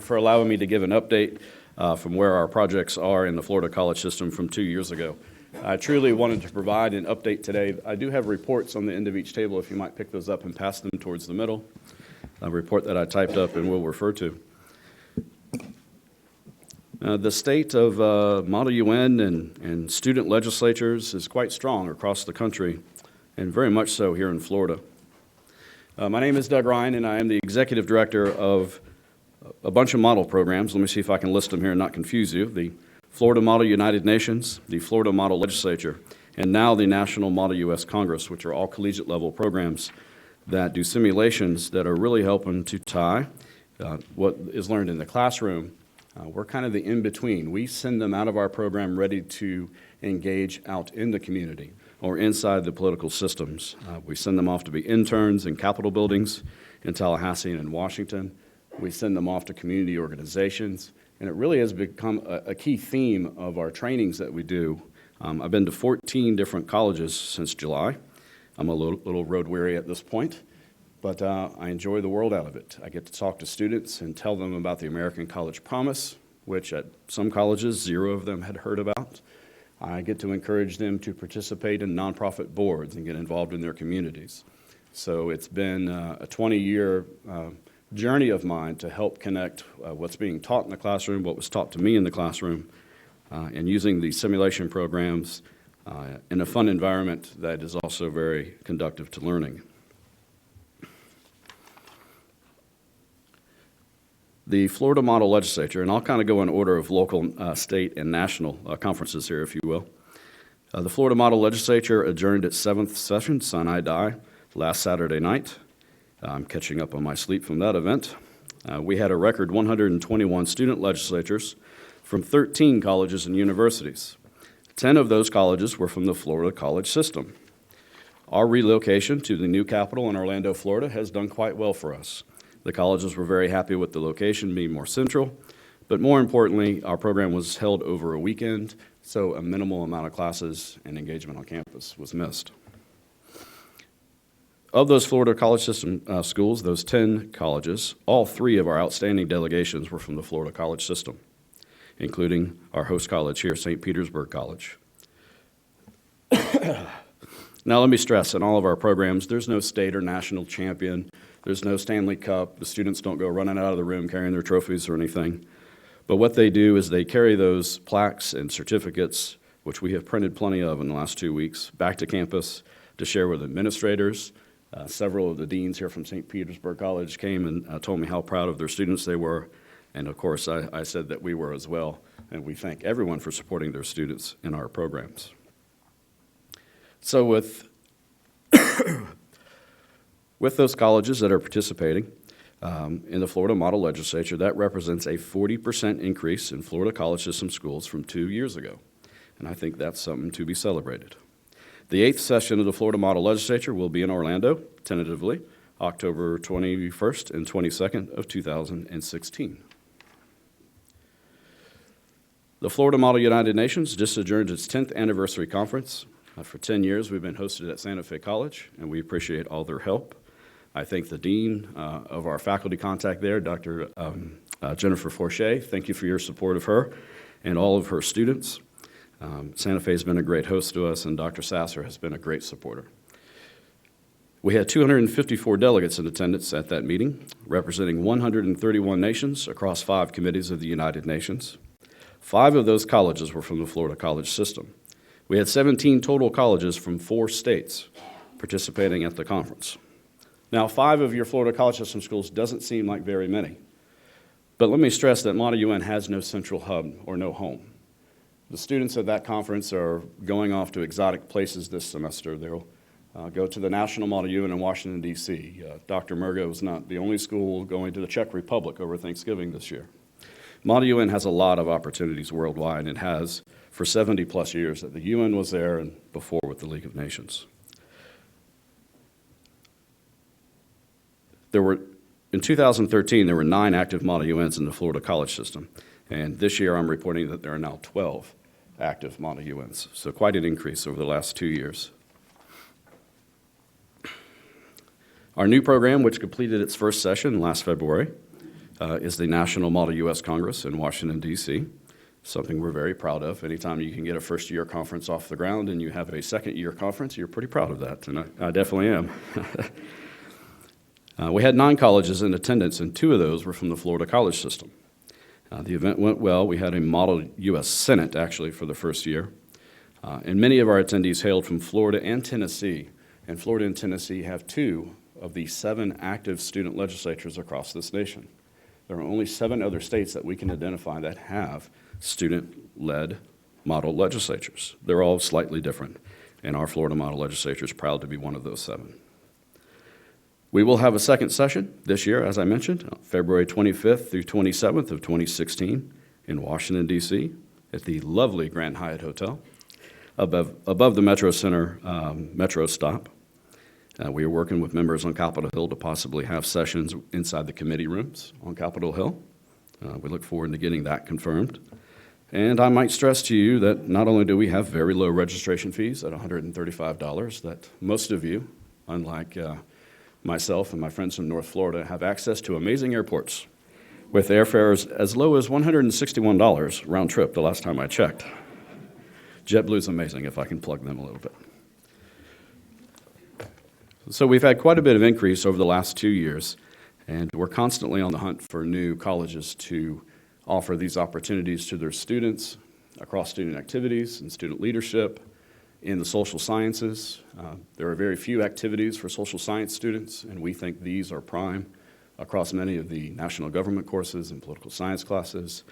for allowing me to give an update from where our projects are in the Florida college system from 2 years ago. I truly wanted to provide an update today. I do have reports on the end of each table if you might pick those up and pass them towards the middle. A report that I typed up and will refer to. The state of Model UN and student legislatures is quite strong across the country, and very much so here in Florida. My name is Doug Ryan, and I am the executive director of a bunch of model programs. Let me see if I can list them here and not confuse you. The Florida Model United Nations, the Florida Model Legislature, and now the National Model U.S. Congress, which are all collegiate level programs that do simulations that are really helping to tie what is learned in the classroom. We're kind of the in-between. We send them out of our program ready to engage out in the community or inside the political systems. We send them off to be interns in Capitol buildings in Tallahassee and in Washington. We send them off to community organizations, and it really has become a key theme of our trainings that we do. I've been to 14 different colleges since July. I'm a little road weary at this point, but I enjoy the world out of it. I get to talk to students and tell them about the American College Promise, which at some colleges, 0 of them had heard about. I get to encourage them to participate in nonprofit boards and get involved in their communities. So it's been a 20-year journey of mine to help connect what's being taught in the classroom, what was taught to me in the classroom, and using these simulation programs in a fun environment that is also very conducive to learning. The Florida Model Legislature, and I'll kind of go in order of local, state, and national conferences here, if you will. The Florida Model Legislature adjourned its 7th session, Sinai Die, last Saturday night. I'm catching up on my sleep from that event. We had a record 121 student legislatures from 13 colleges and universities. 10 of those colleges were from the Florida college system. Our relocation to the new capital in Orlando, Florida has done quite well for us. The colleges were very happy with the location being more central, but more importantly, our program was held over a weekend, so a minimal amount of classes and engagement on campus was missed. Of those Florida college system schools, those 10 colleges, all 3 of our outstanding delegations were from the Florida college system, including our host college here, St. Petersburg College. Now let me stress, in all of our programs, there's no state or national champion. There's no Stanley Cup. The students don't go running out of the room carrying their trophies or anything. But what they do is they carry those plaques and certificates, which we have printed plenty of in the last 2 weeks, back to campus to share with administrators. Several of the deans here from St. Petersburg College came and told me how proud of their students they were. And of course, I said that we were as well. And we thank everyone for supporting their students in our programs. So with those colleges that are participating in the Florida Model Legislature, that represents a 40% increase in Florida college system schools from 2 years ago. And I think that's something to be celebrated. The 8th session of the Florida Model Legislature will be in Orlando, tentatively, October 21st and 22nd of 2016. The Florida Model United Nations just adjourned its 10th anniversary conference. For 10 years, we've been hosted at Santa Fe College, and we appreciate all their help. I thank the dean of our faculty contact there, Dr. Jennifer Forche. Thank you for your support of her and all of her students. Santa Fe has been a great host to us, and Dr. Sasser has been a great supporter. We had 254 delegates in attendance at that meeting, representing 131 nations across 5 committees of the United Nations. 5 of those colleges were from the Florida college system. We had 17 total colleges from 4 states participating at the conference. Now, 5 of your Florida college system schools doesn't seem like very many, but let me stress that Model UN has no central hub or no home. The students at that conference are going off to exotic places this semester. They'll go to the National Model UN in Washington, D.C. Dr. Murgo is not the only school going to the Czech Republic over Thanksgiving this year. Model UN has a lot of opportunities worldwide, and it has for 70-plus years that the UN was there and before with the League of Nations. In 2013, there were 9 active Model UNs in the Florida college system, and this year I'm reporting that there are now 12 active Model UNs, so quite an increase over the last 2 years. Our new program, which completed its first session last February, is the National Model U.S. Congress in Washington, D.C., something we're very proud of. Anytime you can get a first-year conference off the ground and you have a second-year conference, you're pretty proud of that, and I definitely am. We had 9 colleges in attendance, and 2 of those were from the Florida college system. The event went well. We had a Model U.S. Senate, actually, for the first year. And many of our attendees hailed from Florida and Tennessee. And Florida and Tennessee have 2 of the 7 active student legislatures across this nation. There are only 7 other states that we can identify that have student-led model legislatures. They're all slightly different, and our Florida model legislature is proud to be one of those 7. We will have a second session this year, as I mentioned, February 25th through 27th of 2016 in Washington, D.C. at the lovely Grand Hyatt Hotel above the Metro Center metro stop. We are working with members on Capitol Hill to possibly have sessions inside the committee rooms on Capitol Hill. We look forward to getting that confirmed. And I might stress to you that not only do we have very low registration fees at $135, that most of you, unlike myself and my friends from North Florida, have access to amazing airports with airfares as low as $161 round trip the last time I checked. JetBlue's amazing, if I can plug them a little bit. So we've had quite a bit of increase over the last 2 years, and we're constantly on the hunt for new colleges to offer these opportunities to their students across student activities and student leadership in the social sciences. There are very few activities for social science students, and we think these are prime across many of the national government courses and political science classes,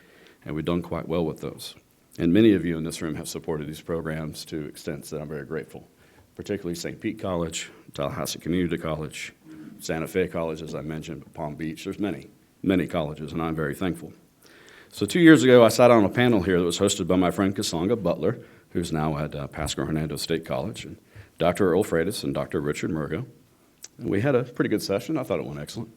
and we've done quite well with those. And many of you in this room have supported these programs to extents that I'm very grateful, particularly St. Pete College, Tallahassee Community College, Santa Fe College, as I mentioned, Palm Beach. There's many, many colleges, and I'm very thankful. So 2 years ago, I sat on a panel here that was hosted by my friend Cassandra Butler, who's now at Pasco Hernando State College, and Dr. Earl Freitas and Dr. Richard Murgo. And we had a pretty good session. I thought it went excellent.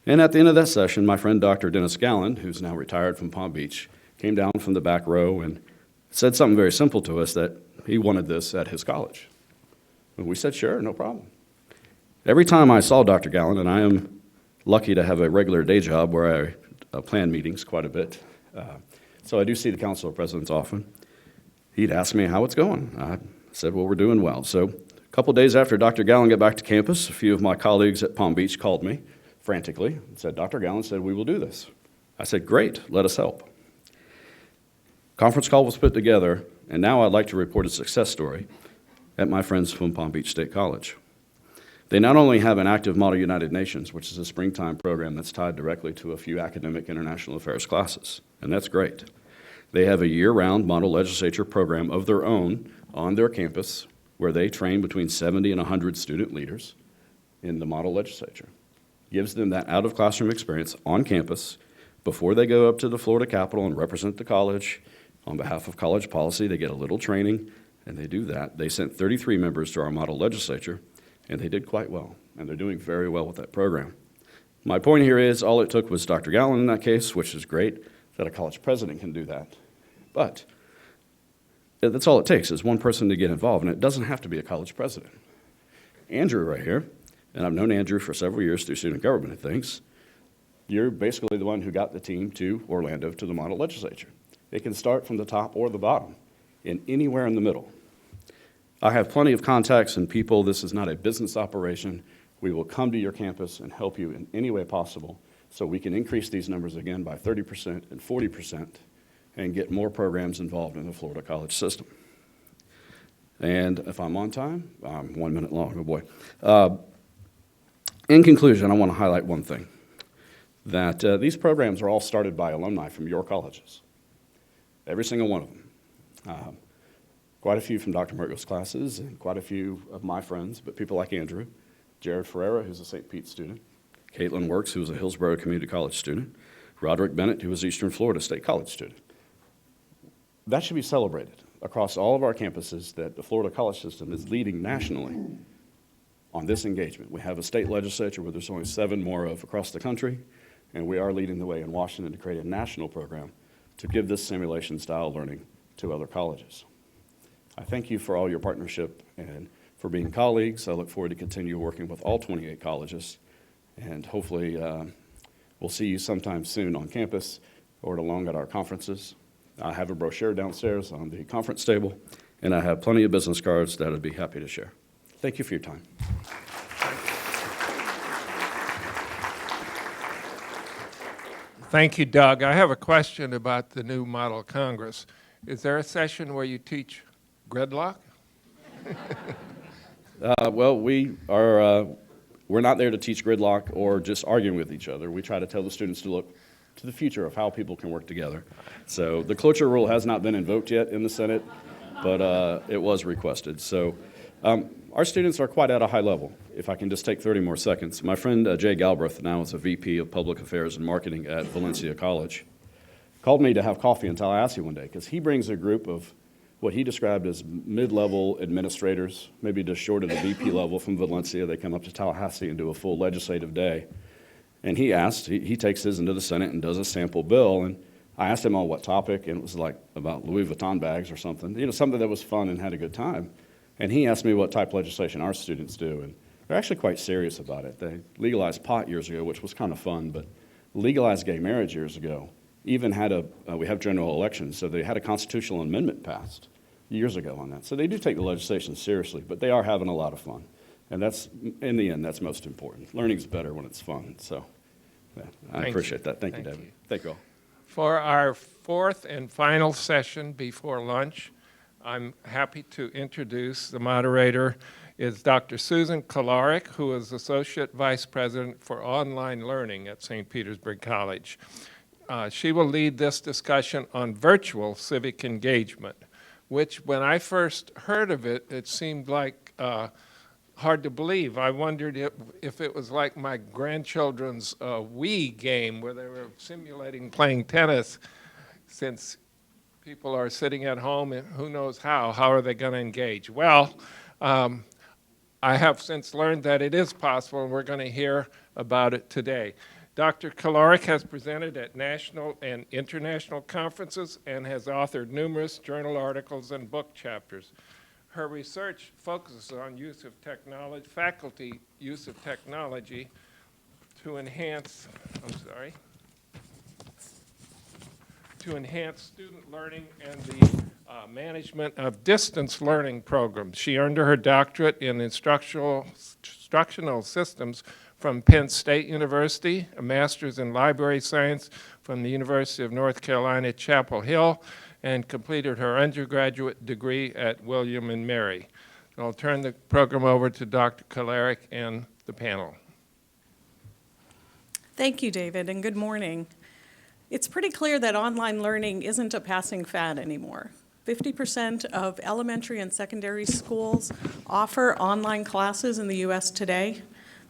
And at the end of that session, my friend Dr. Dennis Gallen, who's now retired from Palm Beach, came down from the back row and said something very simple to us, that he wanted this at his college. And we said, sure, no problem. Every time I saw Dr. Gallen, and I am lucky to have a regular day job where I plan meetings quite a bit, so I do see the council of presidents often, he'd ask me how it's going. I said, well, we're doing well. So a couple days after Dr. Gallen got back to campus, a few of my colleagues at Palm Beach called me frantically and said, Dr. Gallen said we will do this. I said, great, let us help. Conference call was put together, and now I'd like to report a success story at my friends from Palm Beach State College. They not only have an active Model United Nations, which is a springtime program that's tied directly to a few academic international affairs classes, and that's great. They have a year-round model legislature program of their own on their campus where they train between 70 and 100 student leaders in the model legislature. Gives them that out-of-classroom experience on campus before they go up to the Florida Capitol and represent the college on behalf of college policy. They get a little training, and they do that. They sent 33 members to our model legislature, and they did quite well, and they're doing very well with that program. My point here is all it took was Dr. Gallen in that case, which is great that a college president can do that. But that's all it takes is one person to get involved, and it doesn't have to be a college president. Andrew right here, and I've known Andrew for several years through student government and things, you're basically the one who got the team to Orlando to the model legislature. It can start from the top or the bottom, in anywhere in the middle. I have plenty of contacts and people. This is not a business operation. We will come to your campus and help you in any way possible so we can increase these numbers again by 30% and 40% and get more programs involved in the Florida college system. And if I'm on time, I'm 1 minute long, oh boy. In conclusion, I want to highlight one thing, that these programs are all started by alumni from your colleges, every single one of them. Quite a few from Dr. Murgo's classes, and quite a few of my friends, but people like Andrew, Jared Ferreira, who's a St. Pete student, Caitlin Works, who was a Hillsborough Community College student, Roderick Bennett, who was Eastern Florida State College student. That should be celebrated across all of our campuses, that the Florida college system is leading nationally on this engagement. We have a state legislature where there's only 7 more of across the country, and we are leading the way in Washington to create a national program to give this simulation-style learning to other colleges. I thank you for all your partnership and for being colleagues. I look forward to continue working with all 28 colleges, and hopefully we'll we'll see you sometime soon on campus or along at our conferences. I have a brochure downstairs on the conference table, and I have plenty of business cards that I'd be happy to share. Thank you for your time. Thank you, Doug. I have a question about the new Model Congress. Is there a session where you teach gridlock? Well, we're not there to teach gridlock or just arguing with each other. We try to tell the students to look to the future of how people can work together. So the cloture rule has not been invoked yet in the Senate, but it was requested. So our students are quite at a high level. If I can just take 30 more seconds. My friend Jay Galbraith, now is a VP of Public Affairs and Marketing at Valencia College, called me to have coffee in Tallahassee one day because he brings a group of what he described as mid-level administrators, maybe just short of the VP level from Valencia. They come up to Tallahassee and do a full legislative day. And he asked, he takes his into the Senate and does a sample bill, and I asked him on what topic, and it was like about Louis Vuitton bags or something, something that was fun and had a good time. And he asked me what type of legislation our students do, and they're actually quite serious about it. They legalized pot years ago, which was kind of fun, but legalized gay marriage years ago. Even had we have general elections, so they had a constitutional amendment passed years ago on that. So they do take the legislation seriously, but they are having a lot of fun. And that's, in the end, that's most important. Learning's better when it's fun, so yeah, I appreciate that. Thank you, David. Thank you all. For our fourth and final session before lunch, I'm happy to introduce the moderator is Dr. Susan Kolarik, who is Associate Vice President for Online Learning at St. Petersburg College. She will lead this discussion on virtual civic engagement, which when I first heard of it, it seemed like hard to believe. I wondered if it was like my grandchildren's Wii game where they were simulating playing tennis, since people are sitting at home and who knows how are they going to engage? Well, I have since learned that it is possible, and we're going to hear about it today. Dr. Kolarik has presented at national and international conferences and has authored numerous journal articles and book chapters. Her research focuses on use of technology, faculty use of technology to enhance, student learning and the management of distance learning programs. She earned her doctorate in instructional systems from Penn State University, a master's in library science from the University of North Carolina at Chapel Hill, and completed her undergraduate degree at William & Mary. I'll turn the program over to Dr. Kolarik and the panel. Thank you, David, and good morning. It's pretty clear that online learning isn't a passing fad anymore. 50% of elementary and secondary schools offer online classes in the U.S. today.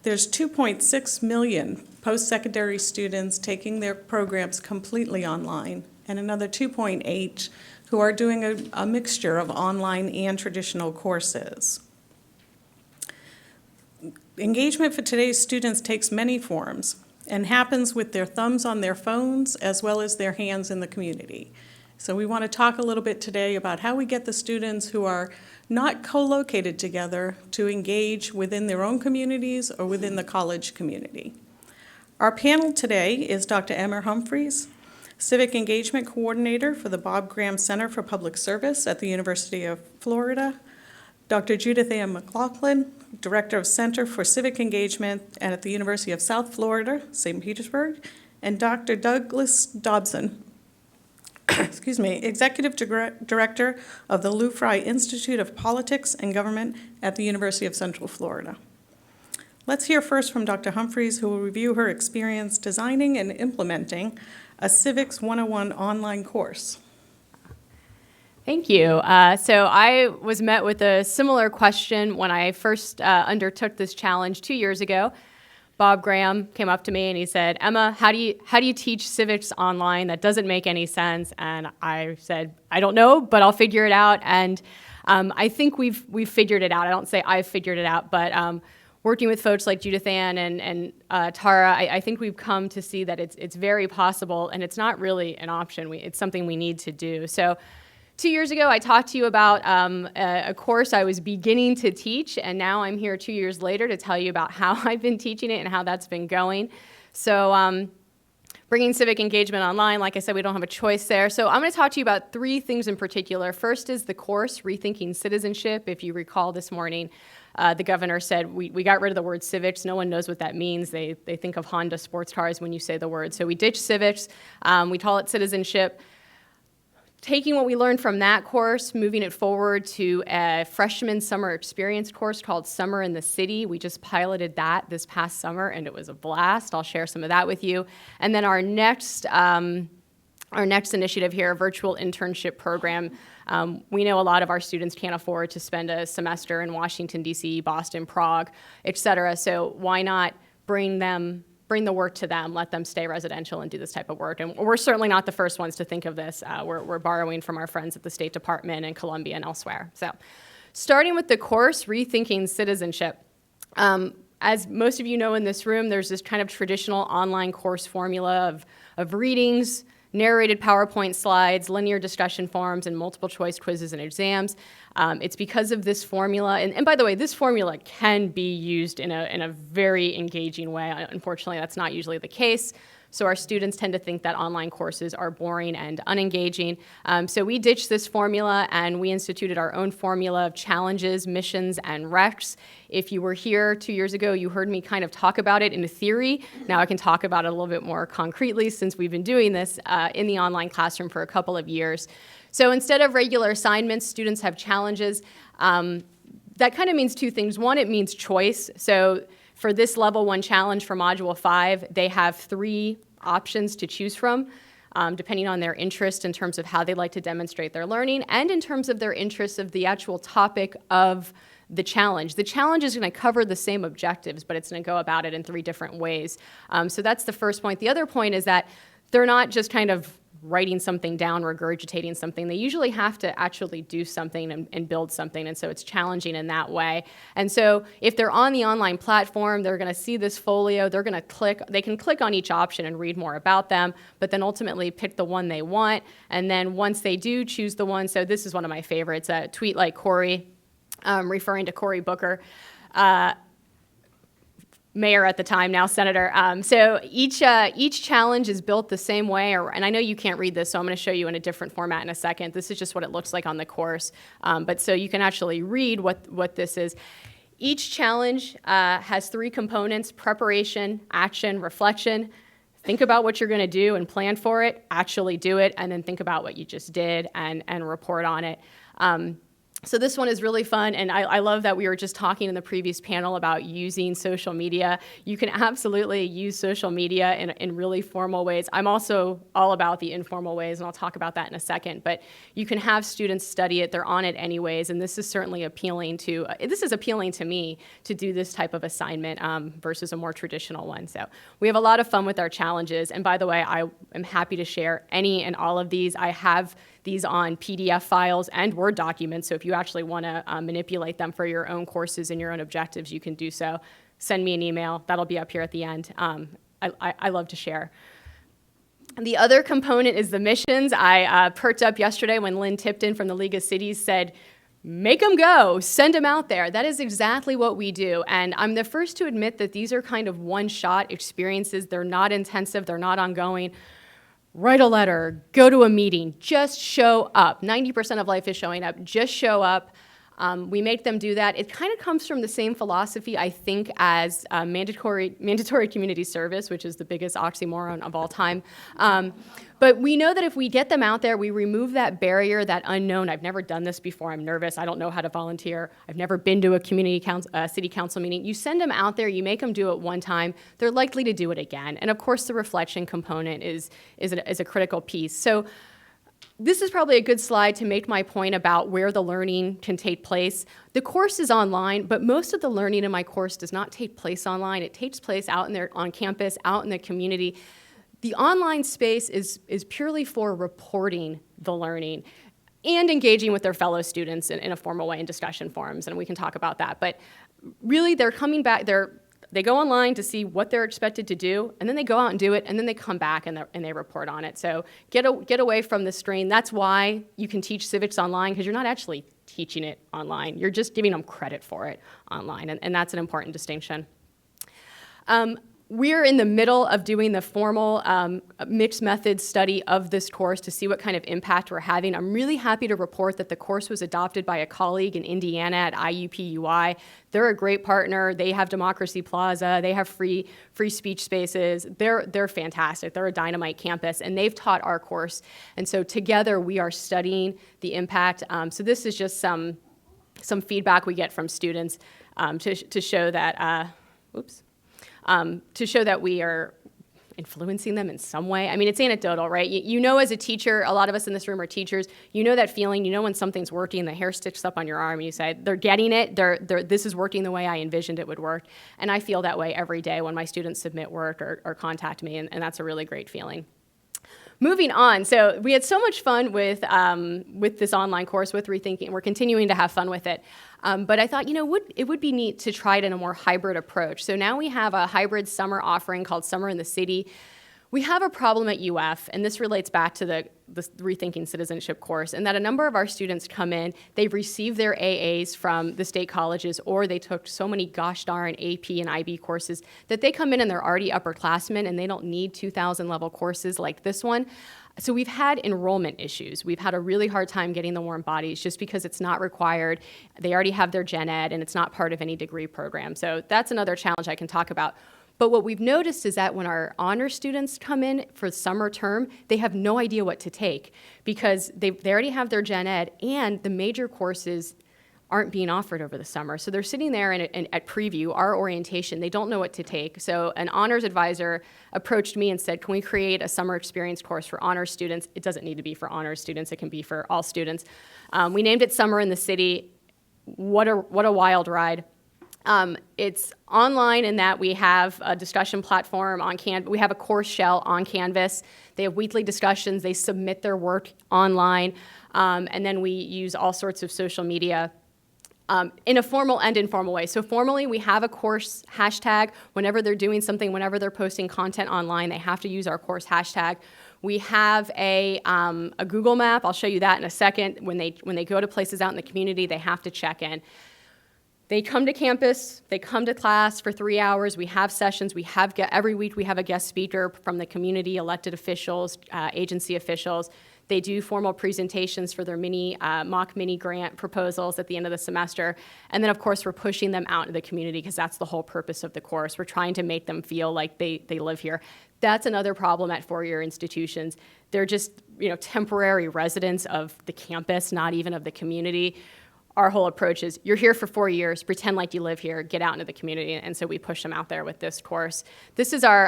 There's 2.6 million post-secondary students taking their programs completely online, and another 2.8 who are doing a mixture of online and traditional courses. Engagement for today's students takes many forms and happens with their thumbs on their phones as well as their hands in the community. So we want to talk a little bit today about how we get the students who are not co-located together to engage within their own communities or within the college community. Our panel today is Dr. Emma Humphreys, Civic Engagement Coordinator for the Bob Graham Center for Public Service at the University of Florida, Dr. Judith Ann McLaughlin, Director of Center for Civic Engagement at the University of South Florida, St. Petersburg, and Dr. Douglas Dobson, Executive Director of the Lou Fry Institute of Politics and Government at the University of Central Florida. Let's hear first from Dr. Humphreys, who will review her experience designing and implementing a Civics 101 online course. Thank you. So I was met with a similar question when I first undertook this challenge 2 years ago. Bob Graham came up to me and he said, "Emma, how do you teach civics online? That doesn't make any sense." And I said, "I don't know, but I'll figure it out." And I think we've figured it out. I don't say I've figured it out, but working with folks like Judith Ann and Tara, I think we've come to see that it's very possible, and it's not really an option. It's something we need to do. So 2 years ago, I talked to you about a course I was beginning to teach, and now I'm here 2 years later to tell you about how I've been teaching it and how that's been going. So Bringing civic engagement online, like I said, we don't have a choice there. So I'm going to talk to you about 3 things in particular. First is the course, Rethinking Citizenship. If you recall this morning, the governor said we got rid of the word civics. No one knows what that means. They think of Honda sports cars when you say the word. So we ditched civics. We call it citizenship. Taking what we learned from that course, moving it forward to a freshman summer experience course called Summer in the City. We just piloted that this past summer, and it was a blast. I'll share some of that with you. And then our next initiative here, a virtual internship program. We know a lot of our students can't afford to spend a semester in Washington, D.C., Boston, Prague, et cetera. So why not bring the work to them, let them stay residential and do this type of work. And we're certainly not the first ones to think of this. We're borrowing from our friends at the State Department and Columbia and elsewhere. So starting with the course, Rethinking Citizenship. As most of you know in this room, there's this kind of traditional online course formula of readings, narrated PowerPoint slides, linear discussion forums, and multiple choice quizzes and exams. It's because of this formula, and by the way, this formula can be used in a very engaging way. Unfortunately, that's not usually the case. So our students tend to think that online courses are boring and unengaging. So we ditched this formula and we instituted our own formula of challenges, missions, and recs. If you were here 2 years ago, you heard me kind of talk about it in theory. Now I can talk about it a little bit more concretely since we've been doing this in the online classroom for a couple of years. So instead of regular assignments, students have challenges. That kind of means 2 things. One, it means choice. So for this level 1 challenge for module 5, they have 3 options to choose from, depending on their interest in terms of how they like to demonstrate their learning and in terms of their interest of the actual topic of the challenge. The challenge is going to cover the same objectives, but it's going to go about it in 3 different ways. So that's the first point. The other point is that they're not just kind of writing something down, regurgitating something. They usually have to actually do something and build something, and so it's challenging in that way. And so if they're on the online platform, they're going to see this folio, they can click on each option and read more about them, but then ultimately pick the one they want, and then once they do choose the one, so this is one of my favorites, a tweet like Cory, referring to Cory Booker, mayor at the time, now senator. So each challenge is built the same way, and I know you can't read this, so I'm going to show you in a different format in a second. This is just what it looks like on the course, but so you can actually read what this is. Each challenge has 3 components: preparation, action, reflection. Think about what you're going to do and plan for it, actually do it, and then think about what you just did and report on it. So this one is really fun, and I love that we were just talking in the previous panel about using social media. You can absolutely use social media in really formal ways. I'm also all about the informal ways, and I'll talk about that in a second, but you can have students study it. They're on it anyways, and this is certainly appealing to me to do this type of assignment versus a more traditional one. So we have a lot of fun with our challenges, and by the way, I am happy to share any and all of these. I have these on PDF files and Word documents, so if you actually want to manipulate them for your own courses and your own objectives, you can do so. Send me an email. That'll be up here at the end. I love to share. The other component is the missions. I perked up yesterday when Lynn Tipton from the League of Cities said, make them go, send them out there. That is exactly what we do. And I'm the first to admit that these are kind of one-shot experiences. They're not intensive, they're not ongoing. Write a letter, go to a meeting, just show up. 90% of life is showing up, just show up. We make them do that. It kind of comes from the same philosophy, I think, as mandatory community service, which is the biggest oxymoron of all time. But we know that if we get them out there, we remove that barrier, that unknown. I've never done this before. I'm nervous. I don't know how to volunteer. I've never been to a city council meeting. You send them out there. You make them do it one time. They're likely to do it again. And of course, the reflection component is a critical piece. So this is probably a good slide to make my point about where the learning can take place. The course is online, but most of the learning in my course does not take place online. It takes place out in there on campus, out in the community. The online space is purely for reporting the learning and engaging with their fellow students in a formal way in discussion forums, and we can talk about that. But really, they're coming back. They go online to see what they're expected to do, and then they go out and do it, and then they come back and they report on it. So get away from the screen. That's why you can teach civics online, because you're not actually teaching it online. You're just giving them credit for it online, and that's an important distinction. We're in the middle of doing the formal mixed methods study of this course to see what kind of impact we're having. I'm really happy to report that the course was adopted by a colleague in Indiana at IUPUI. They're a great partner. They have Democracy Plaza. They have free speech spaces. They're fantastic. They're a dynamite campus, and they've taught our course. And so together we are studying the impact. So this is just some feedback we get from students to show that, to show that we are influencing them in some way. I mean, it's anecdotal, right? You know, as a teacher, a lot of us in this room are teachers, you know that feeling, you know when something's working, the hair sticks up on your arm, and you say, they're getting it, this is working the way I envisioned it would work. And I feel that way every day when my students submit work or contact me, and that's a really great feeling. Moving on, so we had so much fun with this online course, with Rethinking. We're continuing to have fun with it. But I thought, it would be neat to try it in a more hybrid approach. So now we have a hybrid summer offering called Summer in the City. We have a problem at UF, and this relates back to the Rethinking Citizenship course, and that a number of our students come in, they've received their AAs from the state colleges, or they took so many gosh darn AP and IB courses that they come in and they're already upperclassmen and they don't need 2,000 level courses like this one. So we've had enrollment issues. We've had a really hard time getting the warm bodies just because it's not required. They already have their gen ed and it's not part of any degree program. So that's another challenge I can talk about. But what we've noticed is that when our honor students come in for summer term, they have no idea what to take because they already have their gen ed and the major courses aren't being offered over the summer. So they're sitting there and at preview, our orientation, they don't know what to take. So an honors advisor approached me and said, can we create a summer experience course for honors students? It doesn't need to be for honors students, it can be for all students. We named it Summer in the City. What a wild ride. It's online in that we have a discussion platform on Canvas. We have a course shell on Canvas. They have weekly discussions. They submit their work online. And then we use all sorts of social media in a formal and informal way. So formally, we have a course hashtag. Whenever they're doing something, whenever they're posting content online, they have to use our course hashtag. We have a Google map. I'll show you that in a second. When they go to places out in the community, they have to check in. They come to campus, they come to class for 3 hours, we have sessions, every week we have a guest speaker from the community, elected officials, agency officials. They do formal presentations for their mock mini grant proposals at the end of the semester. And then of course we're pushing them out into the community because that's the whole purpose of the course. We're trying to make them feel like they live here. That's another problem at four-year institutions. They're just temporary residents of the campus, not even of the community. Our whole approach is, you're here for 4 years, pretend like you live here, get out into the community, and so we push them out there with this course. This is our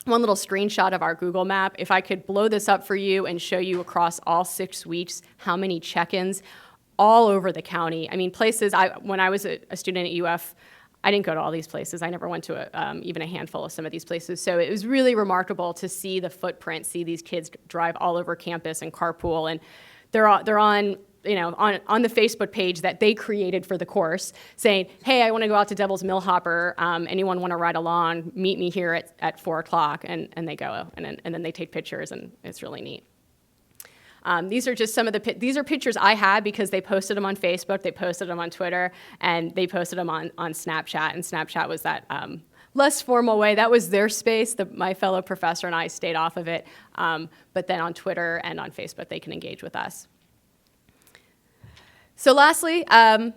one little screenshot of our Google map. If I could blow this up for you and show you across all 6 weeks how many check-ins all over the county. I mean, places, when I was a student at UF, I didn't go to all these places. I never went to even a handful of some of these places. So it was really remarkable to see the footprint, see these kids drive all over campus and carpool, and they're on on the Facebook page that they created for the course, saying, hey, I want to go out to Devil's Mill Hopper. Anyone want to ride along? Meet me here at 4 o'clock. And they go, and then they take pictures, and it's really neat. These are just some of these are pictures I had because they posted them on Facebook, they posted them on Twitter, and they posted them on Snapchat. And Snapchat was that less formal way. That was their space. My fellow professor and I stayed off of it. But then on Twitter and on Facebook, they can engage with us. So lastly,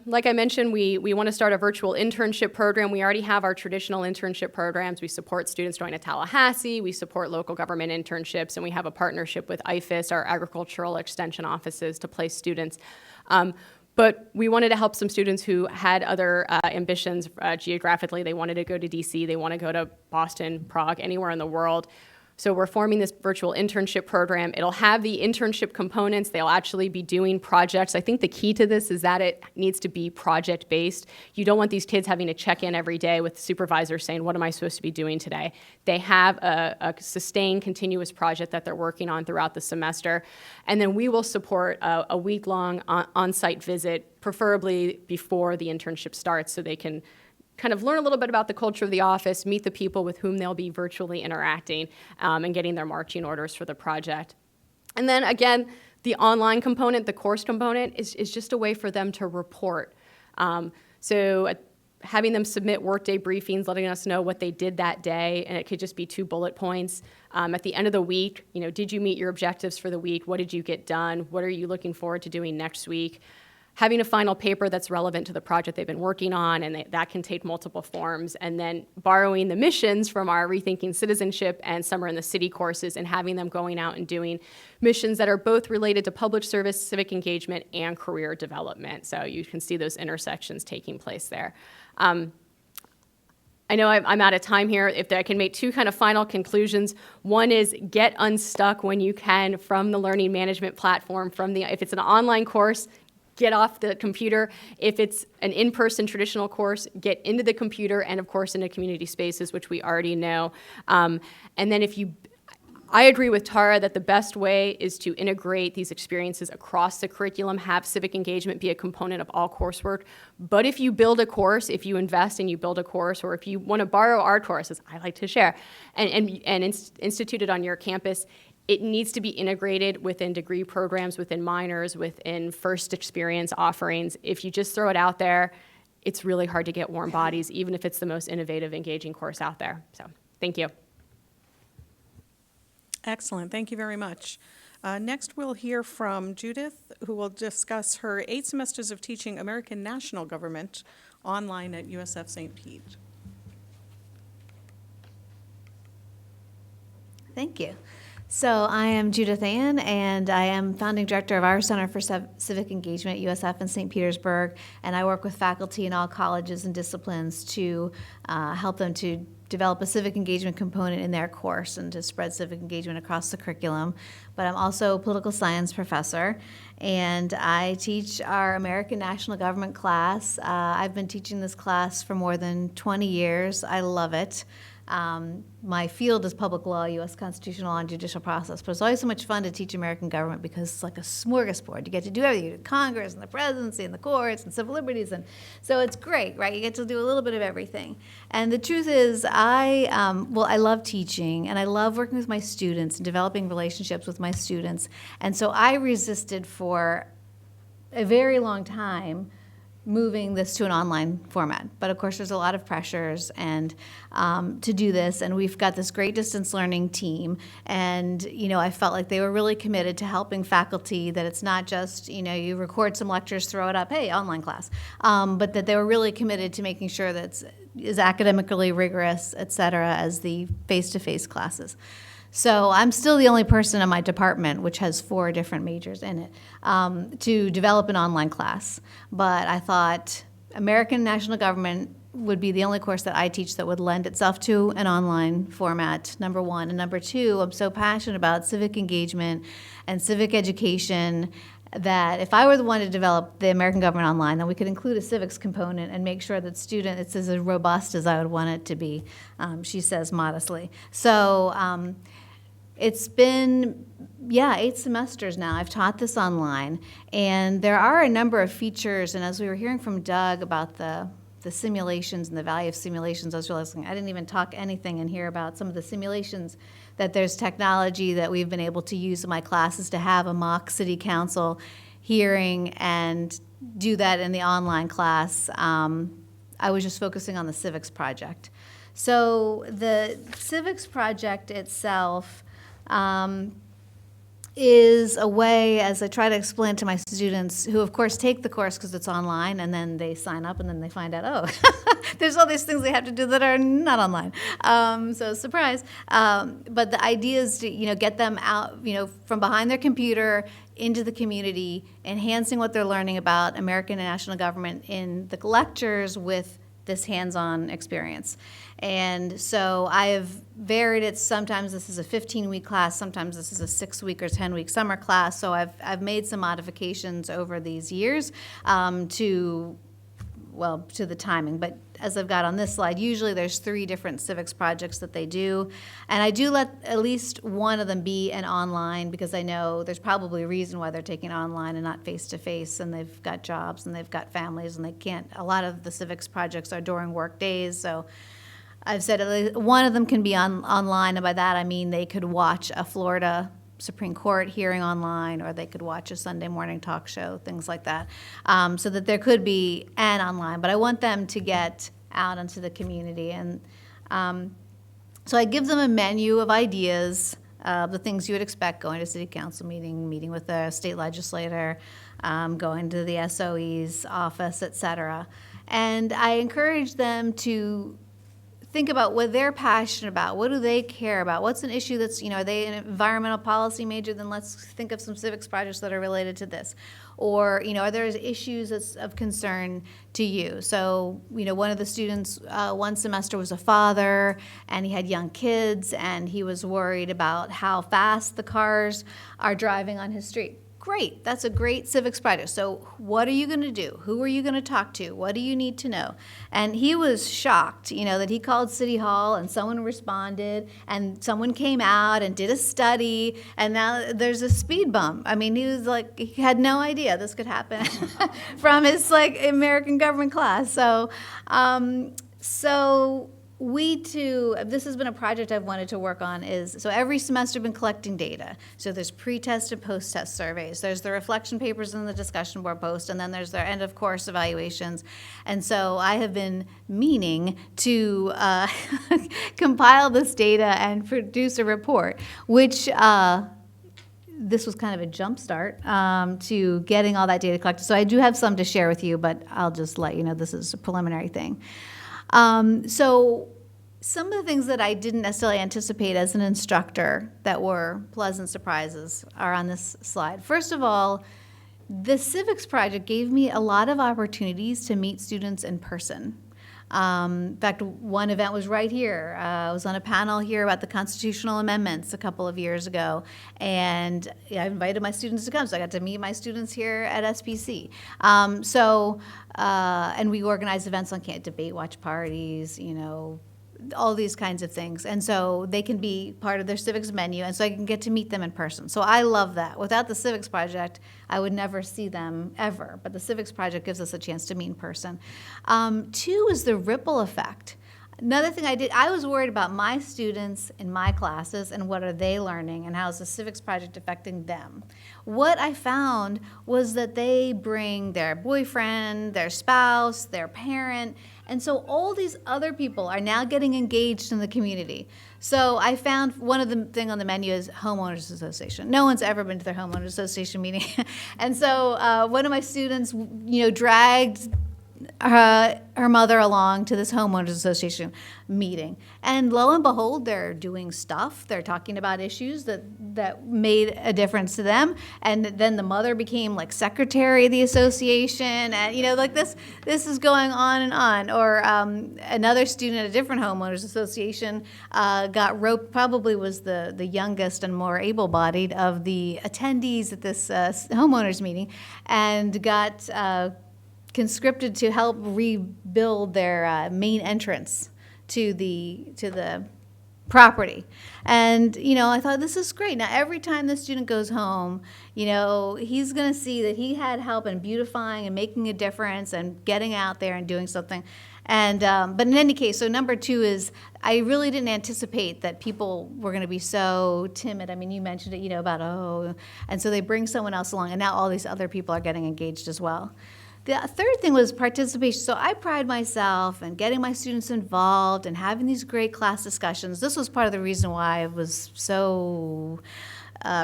like I mentioned, we want to start a virtual internship program. We already have our traditional internship programs. We support students going to Tallahassee. We support local government internships, and we have a partnership with IFAS, our agricultural extension offices, to place students. But we wanted to help some students who had other ambitions geographically. They wanted to go to DC, they want to go to Boston, Prague, anywhere in the world. So we're forming this virtual internship program. It'll have the internship components. They'll actually be doing projects. I think the key to this is that it needs to be project-based. You don't want these kids having to check in every day with the supervisor saying, what am I supposed to be doing today? They have a sustained, continuous project that they're working on throughout the semester. And then we will support a week-long on-site visit, preferably before the internship starts, so they can kind of learn a little bit about the culture of the office, meet the people with whom they'll be virtually interacting, and getting their marching orders for the project. And then again, the online component, the course component, is just a way for them to report. So having them submit workday briefings, letting us know what they did that day, and it could just be 2 bullet points. At the end of the week, did you meet your objectives for the week? What did you get done? What are you looking forward to doing next week? Having a final paper that's relevant to the project they've been working on, and that can take multiple forms, and then borrowing the missions from our Rethinking Citizenship and Summer in the City courses and having them going out and doing missions that are both related to public service, civic engagement, and career development. So you can see those intersections taking place there. I know I'm out of time here. If I can make 2 kind of final conclusions. One is get unstuck when you can from the learning management platform, if it's an online course, get off the computer. If it's an in-person traditional course, get into the computer and, of course, into community spaces, which we already know. And then I agree with Tara that the best way is to integrate these experiences across the curriculum, have civic engagement be a component of all coursework. But if you build a course, if you invest and you build a course, or if you want to borrow our courses, I like to share, and institute it on your campus, it needs to be integrated within degree programs, within minors, within first experience offerings. If you just throw it out there, it's really hard to get warm bodies, even if it's the most innovative, engaging course out there. So, thank you. Excellent. Thank you very much. Next, we'll hear from Judith, who will discuss her 8 semesters of teaching American national government online at USF St. Pete. Thank you. So I am Judith Ann, and I am founding director of our Center for Civic Engagement at USF in St. Petersburg, and I work with faculty in all colleges and disciplines to help them to develop a civic engagement component in their course and to spread civic engagement across the curriculum. But I'm also a political science professor, and I teach our American National Government class. I've been teaching this class for more than 20 years. I love it. My field is public law, U.S. constitutional law, and judicial process, but it's always so much fun to teach American government because it's like a smorgasbord. You get to do everything. You do Congress and the presidency and the courts and civil liberties, and so it's great, right? You get to do a little bit of everything. And the truth is, I love teaching, and I love working with my students and developing relationships with my students, and so I resisted for a very long time moving this to an online format. But of course, there's a lot of pressures and to do this, and we've got this great distance learning team, and I felt like they were really committed to helping faculty, that it's not just you record some lectures, throw it up, hey, online class, but that they were really committed to making sure that it's as academically rigorous, et cetera, as the face-to-face classes. So I'm still the only person in my department, which has 4 different majors in it, to develop an online class. But I thought American National Government would be the only course that I teach that would lend itself to an online format, number 1. And number 2, I'm so passionate about civic engagement and civic education that if I were the one to develop the American Government Online, then we could include a civics component and make sure that it's as robust as I would want it to be, she says modestly. So it's been, 8 semesters now. I've taught this online, and there are a number of features, and as we were hearing from Doug about the simulations and the value of simulations, I was realizing I didn't even talk anything in here about some of the simulations, that there's technology that we've been able to use in my classes to have a mock city council hearing and do that in the online class. I was just focusing on the civics project. So the civics project itself is a way, as I try to explain to my students, who of course take the course because it's online, and then they sign up and then they find out, oh, there's all these things they have to do that are not online. So surprise. But the idea is to get them out from behind their computer into the community, enhancing what they're learning about American and national government in the lectures with this hands-on experience. And so I have varied it. Sometimes this is a 15-week class, sometimes this is a 6-week or 10-week summer class. So I've made some modifications over these years to the timing. But as I've got on this slide, usually there's 3 different civics projects that they do. And I do let at least one of them be an online, because I know there's probably a reason why they're taking it online and not face-to-face, and they've got jobs and they've got families, and they can't, a lot of the civics projects are during work days. So I've said at least one of them can be online, and by that I mean they could watch a Florida Supreme Court hearing online, or they could watch a Sunday morning talk show, things like that, so that there could be an online. But I want them to get out into the community. And so I give them a menu of ideas, the things you would expect: going to city council meeting, meeting with a state legislator, going to the SOE's office, et cetera. And I encourage them to think about what they're passionate about. What do they care about? What's an issue that's, are they an environmental policy major? Then let's think of some civics projects that are related to this. Or, are there issues that's of concern to you? So, one of the students one semester was a father, and he had young kids, and he was worried about how fast the cars are driving on his street. Great, that's a great civics project. So what are you going to do? Who are you going to talk to? What do you need to know? And he was shocked, that he called City Hall and someone responded and someone came out and did a study, and now there's a speed bump. I mean, he was like, he had no idea this could happen from his American government class. So, this has been a project I've wanted to work on, so every semester I've been collecting data. So there's pre-test and post-test surveys. There's the reflection papers and the discussion board post, and then there's their end of course evaluations. And so I have been meaning to compile this data and produce a report, which this was kind of a jump start to getting all that data collected. So I do have some to share with you, but I'll just let you know this is a preliminary thing. So some of the things that I didn't necessarily anticipate as an instructor that were pleasant surprises are on this slide. First of all, the civics project gave me a lot of opportunities to meet students in person. In fact, one event was right here. I was on a panel here about the constitutional amendments a couple of years ago, and I invited my students to come, so I got to meet my students here at SPC. And we organized events on debate watch parties, all these kinds of things. And so they can be part of their civics menu, and so I can get to meet them in person. So I love that. Without the civics project, I would never see them ever, but the civics project gives us a chance to meet in person. Two is the ripple effect. Another thing I did, I was worried about my students in my classes and what are they learning and how is the civics project affecting them. What I found was that they bring their boyfriend, their spouse, their parent, and so all these other people are now getting engaged in the community. So I found one of the thing on the menu is homeowners association. No one's ever been to their homeowners association meeting. And so one of my students, dragged her mother along to this homeowners association meeting, and lo and behold, they're doing stuff. They're talking about issues that made a difference to them, and then the mother became secretary of the association, and this is going on and on. Or another student at a different homeowners association got roped, probably was the youngest and more able-bodied of the attendees at this homeowners meeting, and got conscripted to help rebuild their main entrance to the property. And I thought, this is great. Now every time this student goes home, he's going to see that he had help in beautifying and making a difference and getting out there and doing something. And but in any case, so number two is, I really didn't anticipate that people were going to be so timid. I mean, you mentioned it, about and so they bring someone else along, and now all these other people are getting engaged as well. The third thing was participation. So I pride myself in getting my students involved and having these great class discussions. This was part of the reason why I was so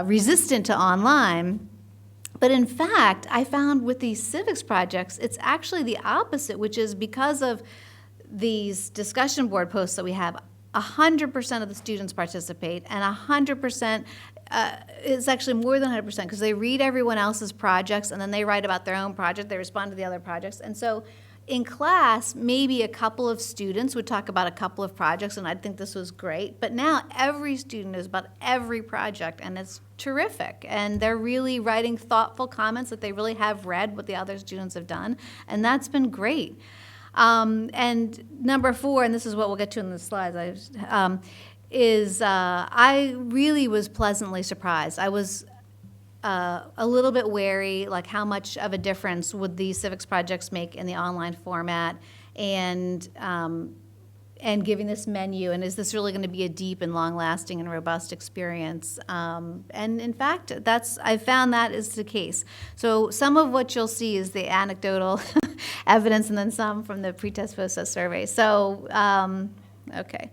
resistant to online. But in fact, I found with these civics projects, it's actually the opposite, which is because of these discussion board posts that we have, 100% of the students participate, and 100%, it's actually more than 100%, because they read everyone else's projects, and then they write about their own project, they respond to the other projects. And so in class, maybe a couple of students would talk about a couple of projects, and I'd think this was great. But now every student is about every project, and it's terrific. And they're really writing thoughtful comments that they really have read what the other students have done, and that's been great. And number four, and this is what we'll get to in the slides, I really was pleasantly surprised. I was a little bit wary, how much of a difference would these civics projects make in the online format, and and giving this menu, and is this really going to be a deep and long-lasting and robust experience? And in fact, I found that is the case. So some of what you'll see is the anecdotal evidence, and then some from the pre-test post-test survey. So, okay.